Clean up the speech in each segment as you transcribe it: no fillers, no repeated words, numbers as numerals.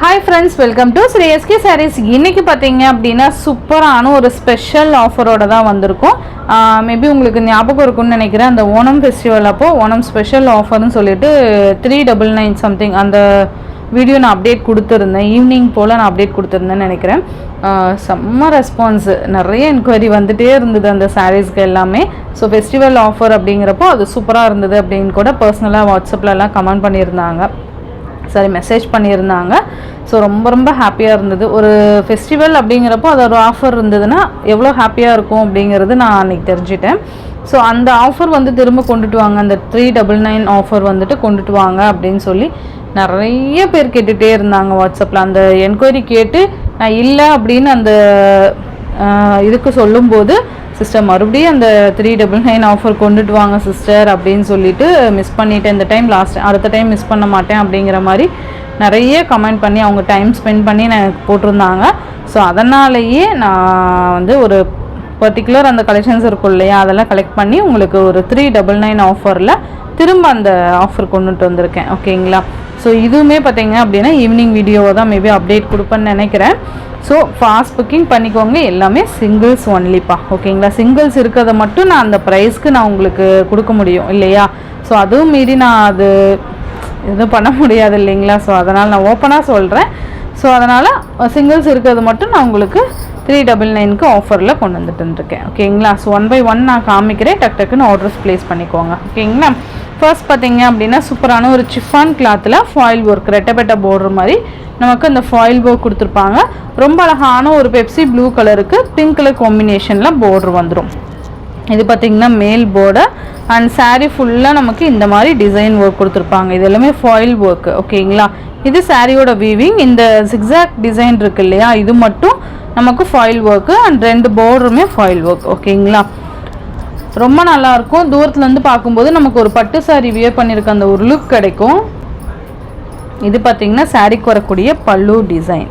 Hi friends, welcome to SK Sarees. இன்னைக்கு பாத்தீங்க அப்படினா சூப்பரான ஒரு ஸ்பெஷல் ஆஃபரோட தான் வந்திருக்கோம். மேபி உங்களுக்கு ஞாபகம் இருக்கும்னு நினைக்கிறேன். அந்த ஓணம் ஃபெஸ்டிவல் அப்போ ஓணம் ஸ்பெஷல் ஆஃபர்னு சொல்லிட்டு 399 சம்திங் அந்த வீடியோ நான் அப்டேட் கொடுத்துருந்தேன். ஈவினிங் போல் நான் அப்டேட் கொடுத்துருந்தேன்னு நினைக்கிறேன். செம்ம ரெஸ்பான்ஸு, நிறைய என்கொயரி வந்துகிட்டே இருந்தது அந்த சாரீஸ்க்கு எல்லாமே. ஸோ ஃபெஸ்டிவல் ஆஃபர் அப்படிங்கிறப்போ அது சூப்பராக இருந்தது அப்படின்னு கூட பர்சனலாக வாட்ஸ்அப்லலாம் கமெண்ட் பண்ணியிருந்தாங்க, சரி மெசேஜ் பண்ணியிருந்தாங்க. ஸோ ரொம்ப ஹாப்பியாக இருந்தது. ஒரு ஃபெஸ்டிவல் அப்படிங்கிறப்போ அது ஒரு ஆஃபர் இருந்ததுன்னா எவ்வளோ ஹாப்பியாக இருக்கும் அப்படிங்கிறது நான் அன்றைக்கி தெரிஞ்சிட்டேன். ஸோ அந்த ஆஃபர் வந்து திரும்ப கொண்டுட்டு வாங்க, அந்த 399 ஆஃபர் வந்துட்டு கொண்டுட்டு வாங்க அப்படின்னு சொல்லி நிறைய பேர் கேட்டுகிட்டே இருந்தாங்க வாட்ஸ்அப்பில். அந்த என்கொயரி கேட்டு நான் இல்லை அப்படின்னு அந்த இதுக்கு சொல்லும்போது, சிஸ்டர் மறுபடியும் அந்த 399 ஆஃபர் கொண்டுட்டு வாங்க சிஸ்டர் அப்படின்னு சொல்லிட்டு மிஸ் பண்ணிவிட்டேன் இந்த டைம், அடுத்த டைம் மிஸ் பண்ண மாட்டேன் அப்படிங்கிற மாதிரி நிறைய கமெண்ட் பண்ணி அவங்க டைம் ஸ்பெண்ட் பண்ணி எனக்கு போட்டிருந்தாங்க. ஸோ அதனாலேயே நான் வந்து ஒரு பர்டிகுலர் அந்த கலெக்ஷன்ஸ் இருக்கும் இல்லையா, அதெல்லாம் கலெக்ட் பண்ணி உங்களுக்கு ஒரு 399 ஆஃபரில் திரும்ப அந்த ஆஃபர் கொண்டுட்டு வந்திருக்கேன். ஓகேங்களா? ஸோ இதுவுமே பார்த்தீங்க அப்படின்னா ஈவினிங் வீடியோவை தான் மேபி அப்டேட் கொடுப்பேன்னு நினைக்கிறேன். ஸோ ஃபாஸ்ட் புக்கிங் பண்ணிக்கோங்க, எல்லாமே சிங்கிள்ஸ் ஒன்லிப்பா. ஓகேங்களா? சிங்கிள்ஸ் இருக்கிறத மட்டும் நான் அந்த ப்ரைஸ்க்கு நான் உங்களுக்கு கொடுக்க முடியும் இல்லையா? ஸோ அதுவும் மீறி நான் அது எதுவும் பண்ண முடியாது இல்லைங்களா? ஸோ அதனால் நான் ஓப்பனாக சொல்கிறேன். ஸோ அதனால் சிங்கிள்ஸ் இருக்கிறது மட்டும் நான் உங்களுக்கு 399க்கு ஆஃபரில் கொண்டு வந்துட்டுருக்கேன். ஓகேங்களா? ஸோ 1 by 1 நான் காமிக்கிறேன், டக்குன்னு ஆர்டர்ஸ் ப்ளேஸ் பண்ணிக்கோங்க. ஓகேங்களா? ஃபர்ஸ்ட் பார்த்தீங்க அப்படின்னா சூப்பரான ஒரு சிஃபான் கிளாத்தில் ஃபாயில் ஒர்க், ரெட்டப்பட்ட போர்டர் மாதிரி நமக்கு அந்த ஃபாயில் ஒர்க் கொடுத்துருப்பாங்க. ரொம்ப அழகான ஒரு பெப்சி ப்ளூ கலருக்கு பிங்க் கலர் காம்பினேஷனில் போர்டர் வந்துடும். இது பார்த்திங்கன்னா மேல் போர்டர் அண்ட் சாரீ ஃபுல்லாக நமக்கு இந்த மாதிரி டிசைன் ஒர்க் கொடுத்துருப்பாங்க. இது எல்லாமே ஃபாயில் ஒர்க்கு. ஓகேங்களா? இது சாரியோட வீவிங். இந்த ஜிக்ஸாக் டிசைன் இருக்குது இல்லையா, இது மட்டும் நமக்கு ஃபாயில் ஒர்க்கு அண்ட் 2 போர்டருமே ஃபாயில் ஒர்க். ஓகேங்களா? ரொம்ப நல்லாயிருக்கும். தூரத்துலேருந்து பார்க்கும்போது நமக்கு ஒரு பட்டு சாரி வியர் பண்ணியிருக்க அந்த ஒரு லுக் கிடைக்கும். இது பார்த்திங்கன்னா சாரிக்கு வரக்கூடிய பல்லு டிசைன்.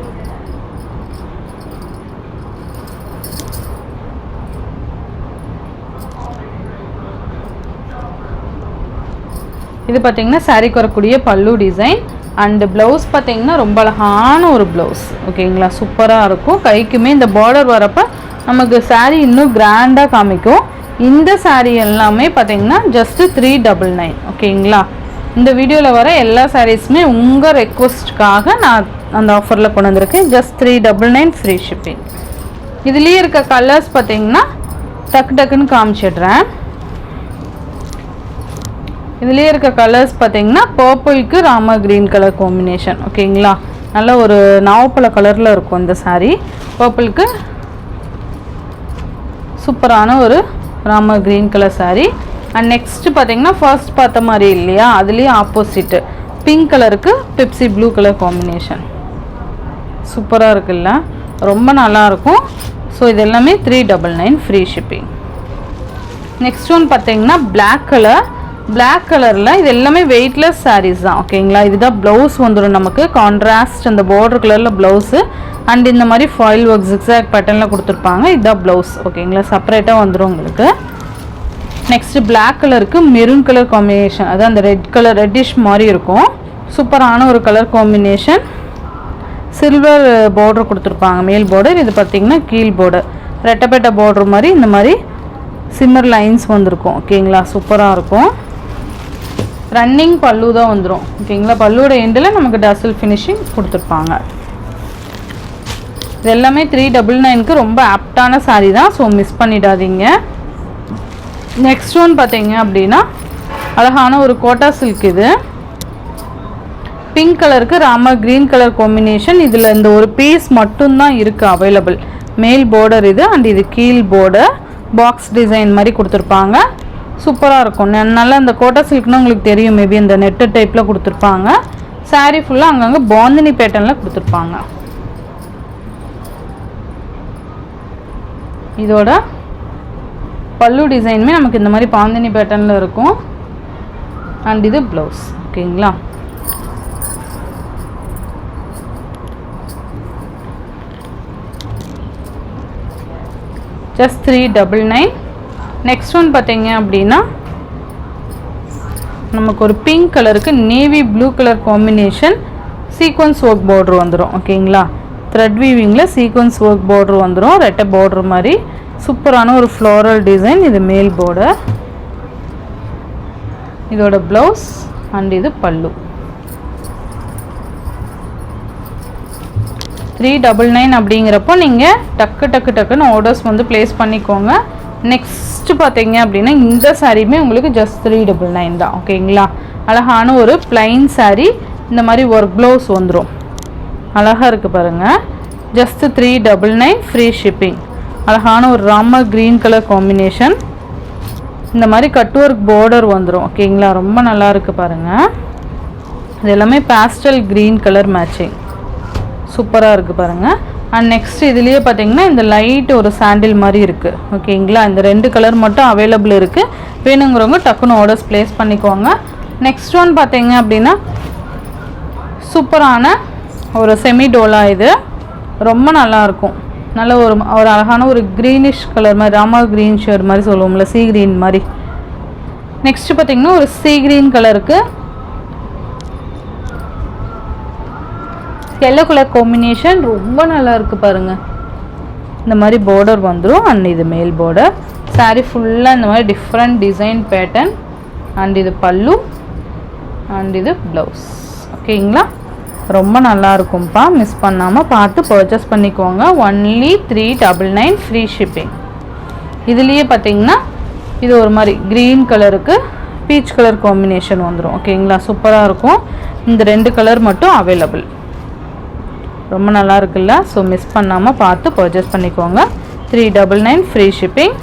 இது பார்த்திங்கன்னா சாரிக்கு வரக்கூடிய பல்லு டிசைன் அண்டு ப்ளவுஸ் பார்த்திங்கன்னா ரொம்ப அழகான ஒரு ப்ளவுஸ். ஓகேங்களா? சூப்பராக இருக்கும். கைக்குமே இந்த பார்டர் வரப்போ நமக்கு சாரீ இன்னும் கிராண்டாக காமிக்கும். இந்த சாரீ எல்லாமே பார்த்திங்கன்னா ஜஸ்ட்டு 399. ஓகேங்களா? இந்த வீடியோவில் வர எல்லா சாரீஸுமே உங்கள் ரெக்வஸ்ட்காக நான் அந்த ஆஃபரில் கொண்டு வந்திருக்கேன். Just 399 free shipping. இதுலேயே இருக்க கலர்ஸ் பார்த்திங்கன்னா டக்குன்னு காமிச்சிடுறேன். இதுலேயே இருக்க கலர்ஸ் பார்த்திங்கன்னா பர்பிளுக்கு ராமா க்ரீன் கலர் காம்பினேஷன். ஓகேங்களா? நல்ல ஒரு நாவப்பழ கலரில் இருக்கும் இந்த சாரீ. பர்பிளுக்கு சூப்பரான ஒரு Rama green colour sari. And next பார்த்திங்கன்னா ஃபர்ஸ்ட் பார்த்த மாதிரி இல்லையா, அதுலேயே ஆப்போசிட்டு பிங்க் கலருக்கு பெப்சி ப்ளூ கலர் காம்பினேஷன். சூப்பராக இருக்குல்ல, ரொம்ப நல்லாயிருக்கும். ஸோ இது எல்லாமே 399 ஃப்ரீ ஷிப்பிங். நெக்ஸ்ட் ஒன் பார்த்திங்கன்னா பிளாக் கலரில் இது எல்லாமே வெயிட்லெஸ் சாரீஸ் தான். ஓகேங்களா? இதுதான் ப்ளவுஸ் வந்துடும் நமக்கு, கான்ட்ராஸ்ட் அந்த பார்டர் கலரில் ப்ளவுஸு அண்ட் இந்த மாதிரி ஃபாயில் ஒர்க் ஜிக்ஸாக் பேட்டர்னில் கொடுத்துருப்பாங்க. இதுதான் ப்ளவுஸ். ஓகேங்களா? செப்பரேட்டாக வந்துடும் உங்களுக்கு. நெக்ஸ்ட்டு பிளாக் கலருக்கு மெரூன் கலர் காம்பினேஷன், அது அந்த ரெட்டிஷ் மாதிரி இருக்கும். சூப்பரான ஒரு கலர் காம்பினேஷன். சில்வர் பார்டர் கொடுத்துருப்பாங்க மேல் பார்டர். இது பார்த்திங்கன்னா கீழ் பார்டர் ரெட்டப்பட்ட பார்டர் மாதிரி இந்த மாதிரி சிம்மர் லைன்ஸ் வந்திருக்கும். ஓகேங்களா? சூப்பராக இருக்கும். ரன்னிங் பல்லு தான் வந்துடும். ஓகேங்களா? பல்லுவோட எண்டில் நமக்கு டசல் ஃபினிஷிங் கொடுத்துருப்பாங்க. இது எல்லாமே 399க்கு ரொம்ப ஆப்டான சாரீ தான். ஸோ மிஸ் பண்ணிடாதீங்க. நெக்ஸ்ட் ஒன் பார்த்தீங்க அப்படின்னா அழகான ஒரு கோட்டா சில்க். இது பிங்க் கலருக்கு ராமா க்ரீன் கலர் காம்பினேஷன். இதில் இந்த ஒரு பீஸ் மட்டும்தான் இருக்குது அவைலபிள். மேல் பார்டர் இது அண்ட் இது கீழ் பார்டர் பாக்ஸ் டிசைன் மாதிரி கொடுத்துருப்பாங்க. சூப்பராக இருக்கும். நல்லா இந்த கோட்டா சில்க்னா உங்களுக்கு தெரியும், மேபி இந்த நெட்டு டைப்பில் கொடுத்துருப்பாங்க. சாரீ ஃபுல்லாக அங்கங்கே பாந்தினி பேட்டர்னில் கொடுத்துருப்பாங்க. இதோட பல்லு டிசைனுமே நமக்கு இந்த மாதிரி பாந்தினி பேட்டர்னில் இருக்கும் அண்ட் இது ப்ளவுஸ். ஓகேங்களா? ஜஸ்ட் 399. நெக்ஸ்ட் ஒன் பார்த்தீங்க அப்படின்னா நமக்கு ஒரு பிங்க் கலருக்கு navy blue colour combination sequence work border வந்துடும். ஓகேங்களா, த்ரெட் வீவிங்கில் சீக்வன்ஸ் ஒர்க் பார்டர் வந்துடும். ரெட்டை பார்டர் மாதிரி சூப்பரான ஒரு ஃப்ளோரல் டிசைன். இது மேல் பார்டர், இதோட ப்ளவுஸ் அண்ட் இது பல்லு. 399 அப்படிங்கிறப்போ நீங்கள் டக்குன்னு ஆர்டர்ஸ் வந்து ப்ளேஸ் பண்ணிக்கோங்க. நெக்ஸ்ட்டு பார்த்தீங்க அப்படின்னா இந்த சாரியுமே உங்களுக்கு ஜஸ்ட் 399 தான். ஓகேங்களா, அழகான ஒரு பிளைன் சாரீ. இந்த மாதிரி ஒர்க் ப்ளவுஸ் வந்துடும். அழகாக இருக்குது பாருங்கள். Just 399 free shipping. அழகான ஒரு ராமர் க்ரீன் கலர் காம்பினேஷன். இந்த மாதிரி கட் ஒர்க் பார்டர் வந்துடும். ஓகேங்களா, ரொம்ப நல்லா இருக்குது பாருங்கள். இது எல்லாமே பேஸ்டல் க்ரீன் கலர் மேட்சிங் சூப்பராக இருக்குது பாருங்கள். அண்ட் நெக்ஸ்ட் இதுலேயே பார்த்தீங்கன்னா இந்த லைட் ஒரு சாண்டில் மாதிரி இருக்குது. ஓகேங்களா, இந்த 2 கலர் மட்டும் அவைலபிள் இருக்குது. வேணுங்கிறவங்க டக்குன்னு ஆர்டர்ஸ் ப்ளேஸ் பண்ணிக்கோங்க. நெக்ஸ்ட் ஒன் பார்த்தீங்க அப்படின்னா சூப்பரான ஒரு செமி டோலா. இது ரொம்ப நல்லாயிருக்கும். நல்ல ஒரு அழகான ஒரு க்ரீனிஷ் கலர் மாதிரி, ராமா க்ரீன் ஷேட் மாதிரி சொல்லுவோம்ல, சீ க்ரீன் மாதிரி. நெக்ஸ்ட் பார்த்தீங்கன்னா ஒரு சீ க்ரீன் கலருக்கு எல்லோ கலர் காம்பினேஷன் ரொம்ப நல்லா இருக்குது பாருங்கள். இந்த மாதிரி பார்டர் வந்துடும். அண்ட் இது மேல் பார்டர். சாரீ ஃபுல்லாக இந்த மாதிரி டிஃப்ரெண்ட் டிசைன் பேட்டர்ன். அண்ட் இது பல்லு அண்ட் இது ப்ளவுஸ். ஓகேங்களா, ரொம்ப நல்லா இருக்கும்ப்பா. மிஸ் பண்ணாமல் பார்த்து பர்ச்சேஸ் பண்ணிக்கோங்க. Only 399 free shipping. இதுலேயே பார்த்தீங்கன்னா இது ஒரு மாதிரி க்ரீன் கலருக்கு பீச் கலர் காம்பினேஷன் வந்துடும். ஓகேங்களா, சூப்பராக இருக்கும். இந்த 2 கலர் மட்டும் அவைலபிள். ரொம்ப நல்லா இருக்குல்ல. ஸோ மிஸ் பண்ணாமல் பார்த்து பர்ச்சேஸ் பண்ணிக்கோங்க. 399 ஃப்ரீ ஷிப்பிங்.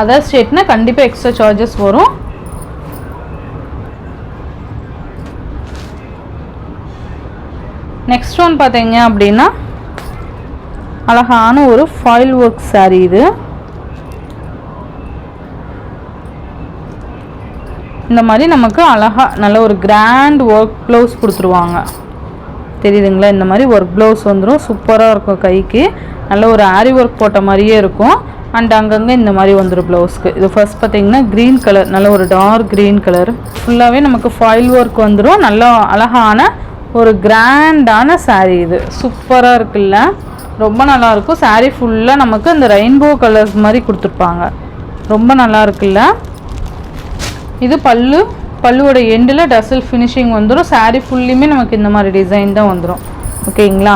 அதர் ஸ்டேட்னால் கண்டிப்பாக எக்ஸ்ட்ரா சார்ஜஸ் வரும். நெக்ஸ்ட் ஒன் பார்த்தீங்க அப்படின்னா அழகான ஒரு ஃபாயில் ஒர்க் சாரீ. இது இந்த மாதிரி நமக்கு அழகாக நல்ல ஒரு கிராண்ட் ஒர்க் ப்ளவுஸ் கொடுத்துருவாங்க. தெரியுதுங்களா, இந்த மாதிரி ஒர்க் ப்ளவுஸ் வந்துடும். சூப்பராக இருக்கும். கைக்கு நல்ல ஒரு ஆரி ஒர்க் போட்ட மாதிரியே இருக்கும். அண்ட் அங்கங்கே இந்த மாதிரி வந்துடும் ப்ளவுஸ்க்கு. இது ஃபர்ஸ்ட் பார்த்தீங்கன்னா க்ரீன் கலர், நல்ல ஒரு டார்க் க்ரீன் கலர். ஃபுல்லாகவே நமக்கு ஃபாயில் ஒர்க் வந்துடும். நல்ல அழகான ஒரு கிராண்டான சாரீ. இது சூப்பராக இருக்குல்ல, ரொம்ப நல்லாயிருக்கும். சாரீ ஃபுல்லாக நமக்கு அந்த ரெயின்போ கலர்ஸ் மாதிரி கொடுத்துருப்பாங்க. ரொம்ப நல்லா இருக்குல்ல. இது பல்லுவோட எண்டில் டசல் ஃபினிஷிங் வந்துடும். சாரீ ஃபுல்லுமே நமக்கு இந்த மாதிரி டிசைன் தான் வந்துடும். ஓகேங்களா,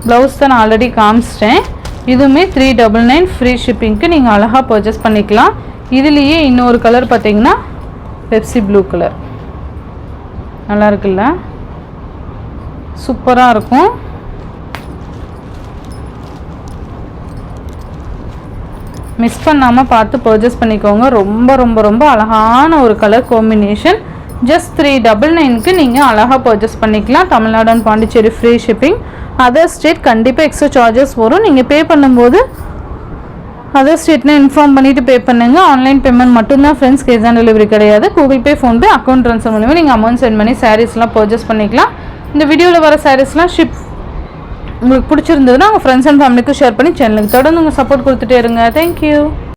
ப்ளவுஸ் தான் நான் ஆல்ரெடி காமிச்சிட்டேன். இதுவுமே 399 ஃப்ரீ ஷிப்பிங்க்கு நீங்கள் அழகாக பர்ச்சேஸ் பண்ணிக்கலாம். இதுலேயே இன்னொரு கலர் பார்த்தீங்கன்னா பெப்சி ப்ளூ கலர். நல்லா இருக்குல்ல, சூப்பராக இருக்கும். மிஸ் பண்ணாமல் பார்த்து பர்ச்சேஸ் பண்ணிக்கோங்க. ரொம்ப ரொம்ப ரொம்ப அழகான ஒரு கலர் காம்பினேஷன். ஜஸ்ட் 399க்கு நீங்கள் அழகாக பர்ச்சேஸ் பண்ணிக்கலாம். Tamil Nadu and Pondicherry free shipping. Other state கண்டிப்பாக எக்ஸ்ட்ரா சார்ஜஸ் வரும். நீங்கள் பே பண்ணும்போது அதர் ஸ்டேட்னா இன்ஃபார்ம் பண்ணிவிட்டு பே பண்ணுங்கள். ஆன்லைன் பேமெண்ட் மட்டும்தான் ஃப்ரெண்ட்ஸ், கேஷ் ஆன் டெலிவரி கிடையாது. Google Pay, PhonePe, account transfer மூலமாக நீங்கள் அமௌண்ட் சென்ட் பண்ணி சாரீஸ்லாம் பர்ச்சேஸ் பண்ணிக்கலாம். இந்த வீடியோவில் வர சாரீஸ்லாம் உங்களுக்கு பிடிச்சிருந்ததுன்னா உங்கள் ஃப்ரெண்ட்ஸ் அண்ட் ஃபேமிலிக்கு ஷேர் பண்ணி சேனலுக்கு தொடர்ந்து உங்கள் சப்போர்ட் கொடுத்துட்டே இருங்க. தேங்க்யூ.